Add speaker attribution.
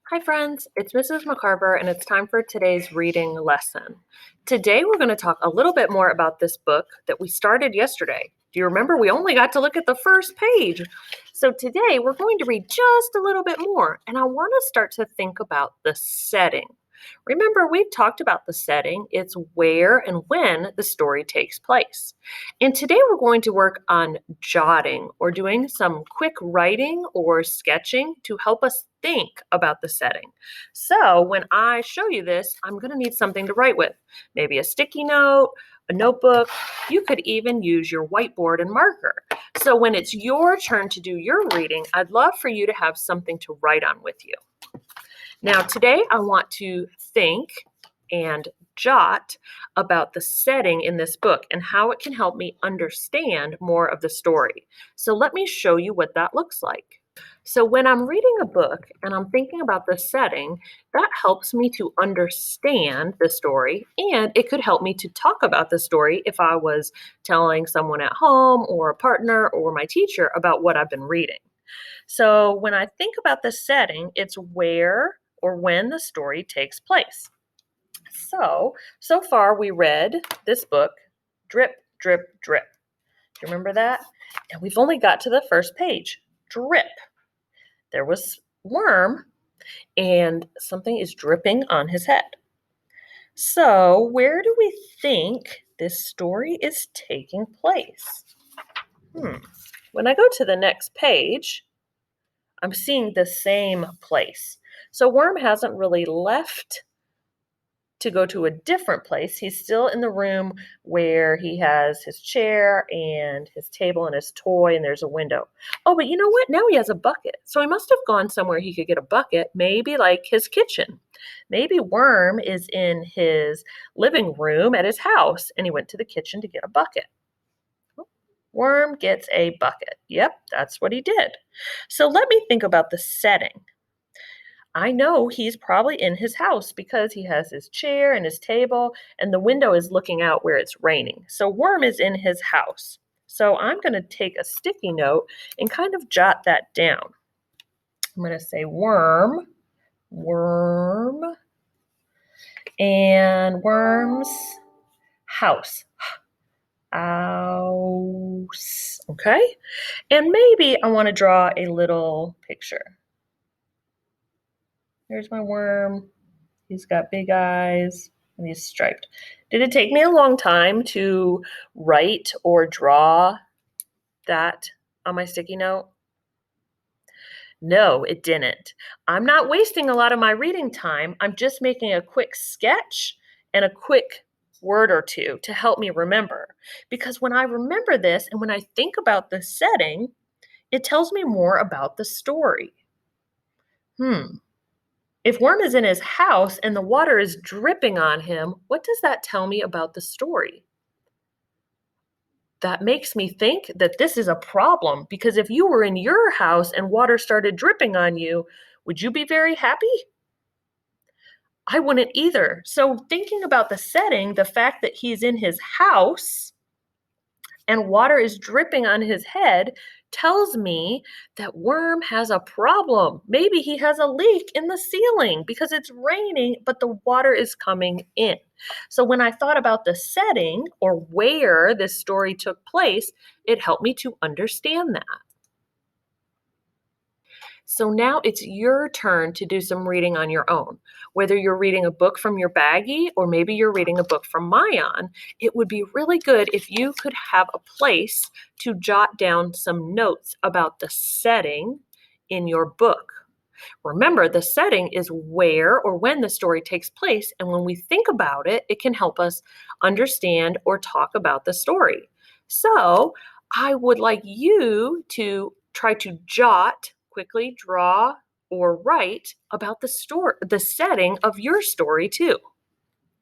Speaker 1: Hi, friends. It's Mrs. McCarver, and it's time for today's reading lesson. Today, we're going to talk a little bit more about this book that we started yesterday. Do you remember? We only got to look at the first page. So, today, we're going to read just a little bit more, and I want to start to think about the setting. Remember, we've talked about the setting, it's where and when the story takes place. And today, we're going to work on jotting or doing some quick writing or sketching to help us think about the setting. So when I show you this, I'm going to need something to write with. Maybe a sticky note, a notebook. You could even use your whiteboard and marker. So when it's your turn to do your reading, I'd love for you to have something to write on with you. Now today I want to think and jot about the setting in this book and how it can help me understand more of the story. So let me show you what that looks like. So when I'm reading a book and I'm thinking about the setting, that helps me to understand the story, and it could help me to talk about the story if I was telling someone at home or a partner or my teacher about what I've been reading. So when I think about the setting, it's where or when the story takes place. So far we read this book, Drip, Drip, Drip. Do you remember that? And we've only got to the first page, drip. There was Worm, and something is dripping on his head. So where do we think this story is taking place? When I go to the next page, I'm seeing the same place. So Worm hasn't really left to go to a different place. He's still in the room where he has his chair and his table and his toy, and there's a window. Oh, but you know what? Now he has a bucket. So he must have gone somewhere he could get a bucket, maybe like his kitchen. Maybe Worm is in his living room at his house, and he went to the kitchen to get a bucket. Worm gets a bucket. Yep, that's what he did. So let me think about the setting. I know he's probably in his house because he has his chair and his table, and the window is looking out where it's raining. So Worm is in his house. So I'm going to take a sticky note and kind of jot that down. I'm going to say worm, and Worm's house. House. Okay? And maybe I want to draw a little picture. There's my worm. He's got big eyes and he's striped. Did it take me a long time to write or draw that on my sticky note? No, it didn't. I'm not wasting a lot of my reading time. I'm just making a quick sketch and a quick word or two to help me remember. Because when I remember this and when I think about the setting, it tells me more about the story. If Worm is in his house and the water is dripping on him, what does that tell me about the story? That makes me think that this is a problem, because if you were in your house and water started dripping on you, would you be very happy? I wouldn't either. So thinking about the setting, the fact that he's in his house and water is dripping on his head tells me that Worm has a problem. Maybe he has a leak in the ceiling because it's raining, but the water is coming in. So when I thought about the setting or where this story took place, it helped me to understand that. So now it's your turn to do some reading on your own. Whether you're reading a book from your baggie or maybe you're reading a book from Maayan, it would be really good if you could have a place to jot down some notes about the setting in your book. Remember, the setting is where or when the story takes place, and when we think about it, it can help us understand or talk about the story. So I would like you to try to jot, quickly draw, or write about the setting of your story too.